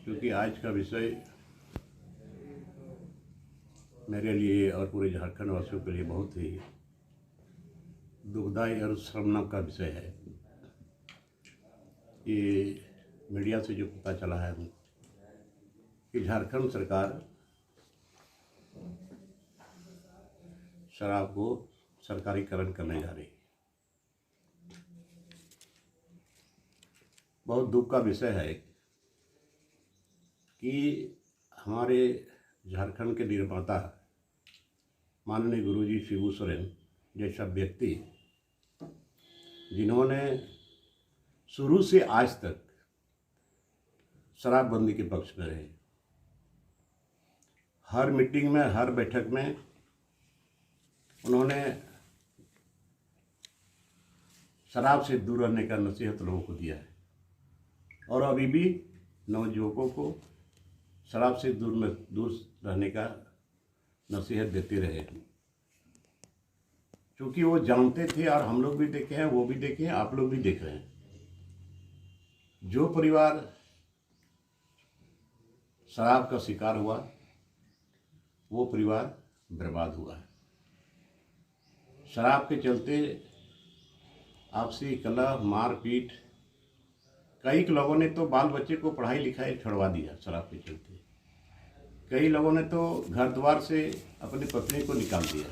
क्योंकि आज का विषय मेरे लिए और पूरे झारखंड वासियों के लिए बहुत ही दुखदायी और शर्मनाक का विषय है। ये मीडिया से जो पता चला है कि झारखंड सरकार शराब को सरकारीकरण करने जा रही है। बहुत दुख का विषय है कि हमारे झारखंड के निर्माता माननीय गुरुजी शिबू सोरेन जैसा व्यक्ति, जिन्होंने शुरू से आज तक शराबबंदी के पक्ष में रहे, हर मीटिंग में, हर बैठक में उन्होंने शराब से दूर रहने का नसीहत लोगों को दिया है और अभी भी नवयुवकों को शराब से दूर रहने का नसीहत देते रहे, क्योंकि वो जानते थे और हम लोग भी देखे हैं, वो भी देखे हैं, आप लोग भी देख रहे हैं। जो परिवार शराब का शिकार हुआ वो परिवार बर्बाद हुआ है। शराब के चलते आपसी कलह, मारपीट, कई लोगों ने तो बाल बच्चे को पढ़ाई लिखाई छुड़वा दिया शराब के चलते। कई लोगों ने तो घर द्वार से अपनी पत्नी को निकाल दिया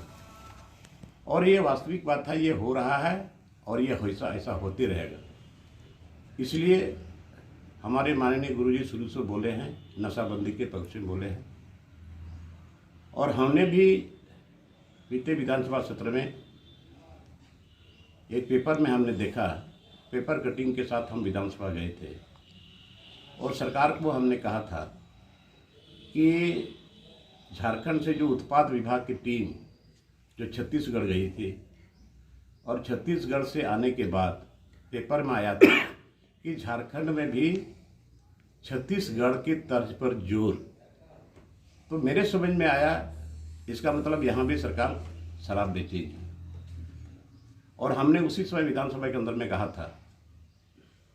और ये वास्तविक बात है, ये हो रहा है और ये ऐसा होते रहेगा। इसलिए हमारे माननीय गुरुजी शुरू से बोले हैं, नशाबंदी के पक्ष में बोले हैं और हमने भी बीते विधानसभा सत्र में एक पेपर में हमने देखा, पेपर कटिंग के साथ हम विधानसभा गए थे और सरकार को हमने कहा था कि झारखंड से जो उत्पाद विभाग की टीम जो छत्तीसगढ़ गई थी और छत्तीसगढ़ से आने के बाद पेपर में आया था कि झारखंड में भी छत्तीसगढ़ की तर्ज पर जोर, तो मेरे समझ में आया इसका मतलब यहाँ भी सरकार शराब बेचेगी। और हमने उसी समय विधानसभा के अंदर में कहा था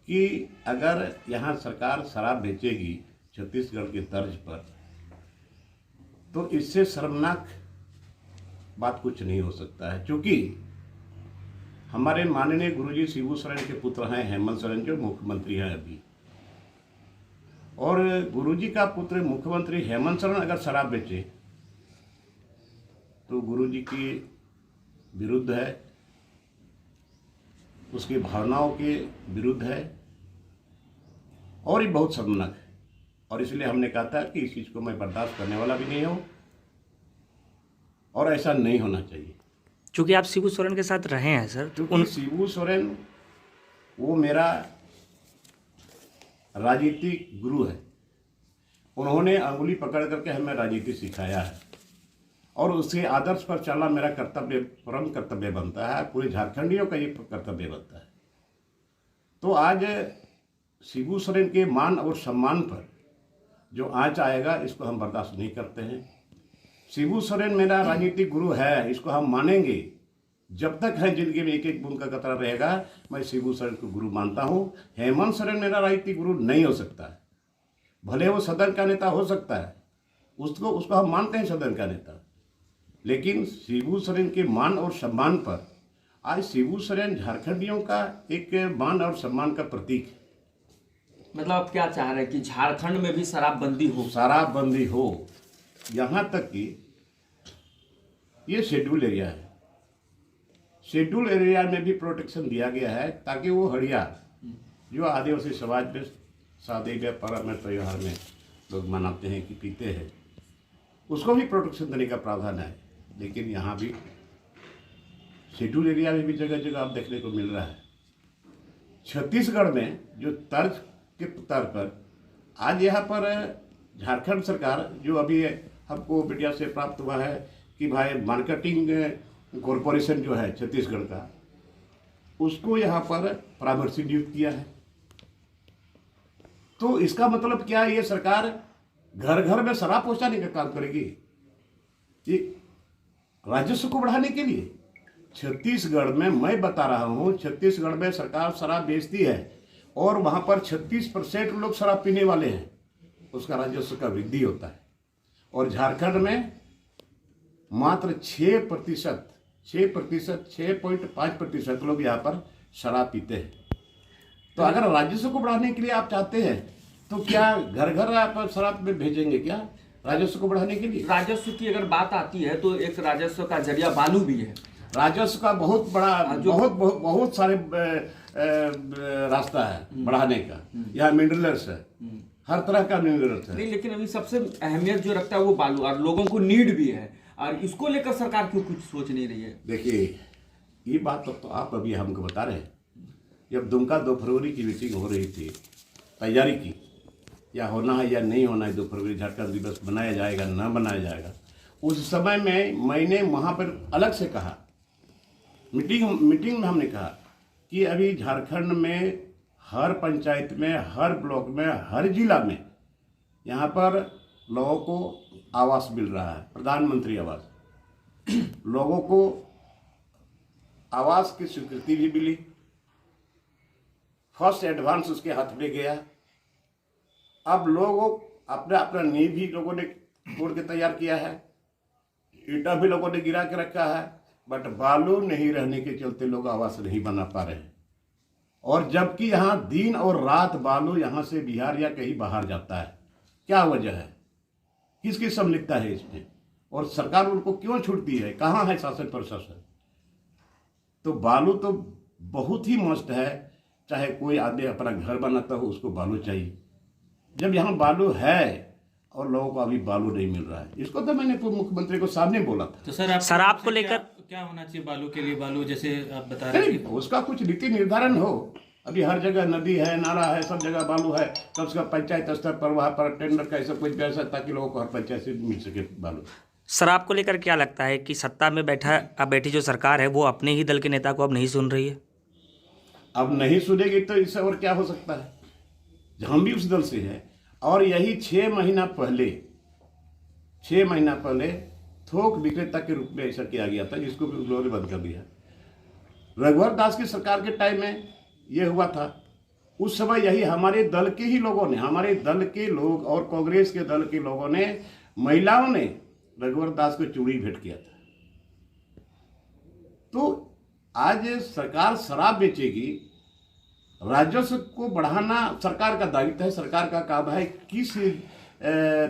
कि अगर यहाँ सरकार शराब बेचेगी छत्तीसगढ़ की तर्ज पर, तो इससे शर्मनाक बात कुछ नहीं हो सकता है, क्योंकि हमारे माननीय गुरुजी शिबू सोरेन के पुत्र हैं हेमंत सोरेन, जो मुख्यमंत्री हैं अभी, और गुरुजी का पुत्र मुख्यमंत्री हेमंत सोरेन अगर शराब बेचे तो गुरुजी के विरुद्ध है, उसकी भावनाओं के विरुद्ध है और ये बहुत शर्मनाक है। और इसलिए हमने कहा था कि इस चीज़ को मैं बर्दाश्त करने वाला भी नहीं हूँ और ऐसा नहीं होना चाहिए। क्योंकि आप शिबू सोरेन के साथ रहे हैं सर, क्योंकि शिबू सोरेन वो मेरा राजनीतिक गुरु है। उन्होंने अंगुली पकड़ करके हमें राजनीति सिखाया है और उसके आदर्श पर चलना मेरा कर्तव्य, परम कर्तव्य बनता है, पूरे झारखंडियों का ये कर्तव्य बनता है। तो आज शिबू सोरेन के मान और सम्मान पर जो आंच आएगा, इसको हम बर्दाश्त नहीं करते हैं। शिबू सोरेन मेरा राजनीतिक गुरु है, इसको हम मानेंगे। जब तक है जिंदगी में एक एक बूंद का कतरा रहेगा, मैं शिबू सोरेन को गुरु मानता हूँ। हेमंत सोरेन मेरा राजनीतिक गुरु नहीं हो सकता है, भले वो सदन का नेता हो सकता है, उसको हम मानते हैं सदन का नेता, लेकिन शिबू सोरेन के मान और सम्मान पर आज शिबू सोरेन झारखंडियों का एक मान और सम्मान का प्रतीक है। मतलब आप क्या चाह रहे हैं कि झारखंड में भी शराबबंदी हो? शराबबंदी हो, यहाँ तक कि ये शेड्यूल एरिया है, शेड्यूल एरिया में भी प्रोटेक्शन दिया गया है ताकि वो हड़िया जो आदिवासी समाज में शादी ब्याह पर्व में त्यौहार में लोग मनाते हैं कि पीते हैं, उसको भी प्रोटेक्शन देने का प्रावधान है। लेकिन यहाँ भी शेड्यूल एरिया में भी जगह जगह आप देखने को मिल रहा है। छत्तीसगढ़ में जो तर्ज के तौर पर आज यहाँ पर झारखंड सरकार, जो अभी हमको मीडिया से प्राप्त हुआ है कि भाई मार्केटिंग कॉरपोरेशन जो है छत्तीसगढ़ का, उसको यहाँ पर परामर्शी नियुक्त किया है। तो इसका मतलब क्या है, ये सरकार घर घर में शराब पहुंचाने का काम करेगी, ये राजस्व को बढ़ाने के लिए। छत्तीसगढ़ में मैं बता रहा हूं, छत्तीसगढ़ में सरकार शराब बेचती है और वहां पर 36% लोग शराब पीने वाले हैं। उसका राजस्व का वृद्धि होता है। और झारखंड में मात्र 6%, 6.5% लोग यहाँ पर शराब पीते हैं। तो अगर राजस्व को बढ़ाने के लिए आप चाहते हैं तो क्या घर घर आप शराब में भेजेंगे क्या राजस्व को बढ़ाने के लिए? राजस्व की अगर बात आती है तो एक राजस्व का जरिया बालू भी है। राजस्व का बहुत बड़ा बहुत सारे रास्ता है बढ़ाने का। यहाँ मिनरल्स है, हर तरह का मिनरल्स है। नहीं, लेकिन अभी सबसे अहमियत जो रखता है वो बालू, और लोगों को नीड भी है, और इसको लेकर सरकार क्यों कुछ सोच नहीं रही है? देखिए, ये बात तो आप अभी हमको बता रहे हैं। जब दुमका 2 फरवरी की मीटिंग हो रही थी, तैयारी की या होना है या नहीं होना है, 2 फरवरी झारखंड दिवस बनाया जाएगा ना बनाया जाएगा, उस समय में मैंने वहाँ पर अलग से कहा, मीटिंग में हमने कहा कि अभी झारखंड में हर पंचायत में, हर ब्लॉक में, हर जिला में यहाँ पर लोगों को आवास मिल रहा है, प्रधानमंत्री आवास। लोगों को आवास की स्वीकृति भी मिली, फर्स्ट एडवांस उसके हाथ में गया। अब लोगों अपना अपना नींव भी लोगों ने तोड़ के तैयार किया है, ईंटा भी लोगों ने गिरा के रखा है, बट बालू नहीं रहने के चलते लोग आवास नहीं बना पा रहे हैं। और जबकि यहाँ दिन और रात बालू यहाँ से बिहार या कहीं बाहर जाता है, क्या वजह है? किसकी संलिप्तता है इसमें? और सरकार उनको क्यों छूटती है? कहाँ है शासन प्रशासन? तो बालू तो बहुत ही मस्त है, चाहे कोई आदमी अपना घर बनाता हो उसको बालू चाहिए। जब यहाँ बालू है और लोगों को अभी बालू नहीं मिल रहा है, इसको तो मैंने मुख्यमंत्री को सामने बोला था। तो सर शराब को लेकर क्या होना चाहिए बालू के लिए? बालू जैसे आप बता रहे हैं, उसका कुछ नीति निर्धारण हो। अभी हर जगह नदी है, नाला है, सब जगह बालू है, कम से कम पंचायत स्तर पर वहाँ पर टेंडर का ऐसा कुछ व्यवस्था, ताकि लोगों को हर पंचायत से मिल सके बालू। शराब को लेकर क्या लगता है कि सत्ता में बैठी जो सरकार है वो अपने ही दल के नेता को अब नहीं सुन रही है? अब नहीं सुनेगी तो इससे और क्या हो सकता है? हम भी उस दल से हैं। और यही 6 महीना पहले थोक विक्रेता के रूप में ऐसा किया गया था, जिसको भी उन लोगों ने बंद कर दिया। रघुवर दास की सरकार के टाइम में ये हुआ था। उस समय यही हमारे दल के ही लोगों ने, हमारे दल के लोग और कांग्रेस के दल के लोगों ने, महिलाओं ने रघुवर दास को चूड़ी भेंट किया था। तो आज सरकार शराब बेचेगी, राजस्व को बढ़ाना सरकार का दायित्व है, सरकार का काम है। किस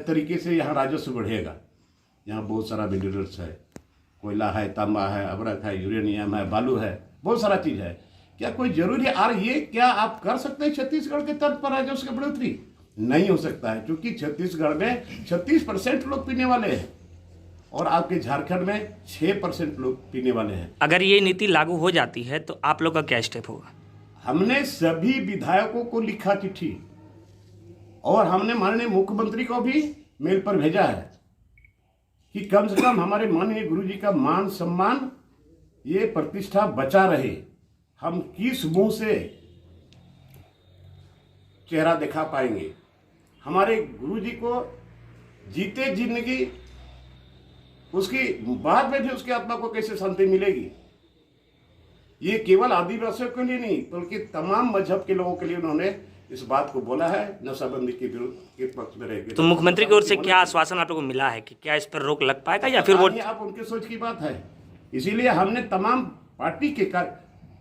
तरीके से यहाँ राजस्व बढ़ेगा? यहाँ बहुत सारा मिनरल्स है, कोयला है, तांबा है, अबरक है, यूरेनियम है, बालू है, बहुत सारा चीज़ है। क्या कोई जरूरी है? और ये क्या आप कर सकते हैं छत्तीसगढ़ के तर्ज पर राजस्व की बढ़ोतरी? नहीं हो सकता है, क्योंकि छत्तीसगढ़ में 36% लोग पीने वाले हैं और आपके झारखंड में 6% लोग पीने वाले हैं। अगर ये नीति लागू हो जाती है तो आप लोग का क्या स्टेप होगा? हमने सभी विधायकों को लिखा चिट्ठी और हमने माननीय मुख्यमंत्री को भी मेल पर भेजा है कि कम से कम हमारे माननीय गुरुजी का मान सम्मान, ये प्रतिष्ठा बचा रहे। हम किस मुंह से चेहरा दिखा पाएंगे? हमारे गुरुजी को जीते जिंदगी उसकी बाद में भी उसकी आत्मा को कैसे शांति मिलेगी? ये केवल आदिवासियों के लिए नहीं बल्कि तमाम मजहब के लोगों के लिए उन्होंने इस बात को बोला है, नशाबंदी के विरुद्ध के पक्ष में रहेंगे। तो मुख्यमंत्री की ओर से क्या आश्वासन आप लोगों को मिला है कि क्या इस पर रोक लग पाएगा या फिर वो? आप उनके सोच की बात है, इसीलिए हमने तमाम पार्टी के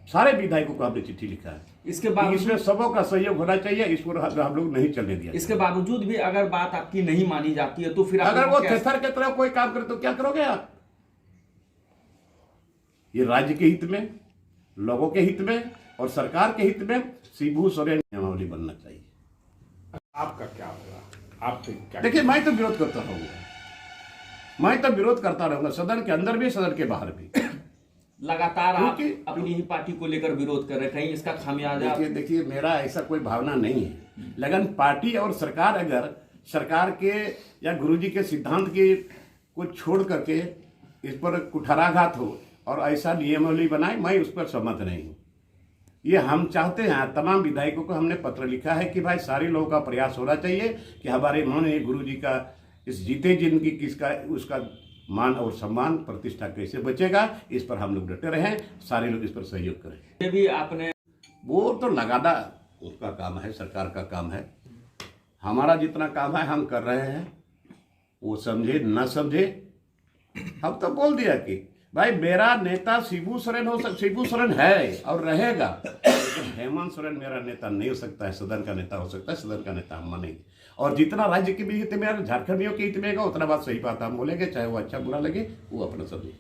सारे विधायकों को हमने चिट्ठी लिखा है। इसके बाद इसमें सबों का सहयोग होना चाहिए, इसको हम लोग नहीं चलने दिया। इसके बावजूद भी अगर बात आपकी नहीं मानी जाती है तो फिर अगर वो थेथर के तरह कोई काम करे तो क्या करोगे आप? ये राज्य के हित में, लोगों के हित में और सरकार के हित में शिबू सोरेन नियमावली बनना चाहिए। आपका क्या होगा? आप क्या? देखिए, मैं तो विरोध करता रहूंगा, सदन के अंदर भी, सदन के बाहर भी। लगातार आप अपनी ही पार्टी को लेकर विरोध कर रहे हैं, कहीं इसका खामियाजा? देखिए, मेरा ऐसा कोई भावना नहीं है, लेकिन पार्टी और सरकार अगर सरकार के या गुरुजी के सिद्धांत के को छोड़ करके इस पर कुठाराघात हो और ऐसा नियमावली बनाए, मैं उस पर सहमत नहीं हूँ। ये हम चाहते हैं, तमाम विधायकों को हमने पत्र लिखा है कि भाई सारे लोगों का प्रयास होना चाहिए कि हमारे माननीय गुरुजी का इस जीते जिंदगी किसका उसका मान और सम्मान प्रतिष्ठा कैसे बचेगा, इस पर हम लोग डटे रहें, सारे लोग इस पर सहयोग करें। ये भी आपने वो तो लगाना उसका काम है, सरकार का काम है। हमारा जितना काम है हम कर रहे हैं, वो समझे न समझे। हम तो बोल दिया कि भाई मेरा नेता शिबू सोरेन शिबू सोरेन है और रहेगा, लेकिन हेमंत सोरेन मेरा नेता नहीं हो सकता है। सदन का नेता हो सकता है, सदन का नेता हम मानेंगे। और जितना राज्य के भी हित में, झारखंडियों के हित में होगा उतना बात सही बात हम बोलेंगे, चाहे वो अच्छा बुरा लगे वो अपना समझे।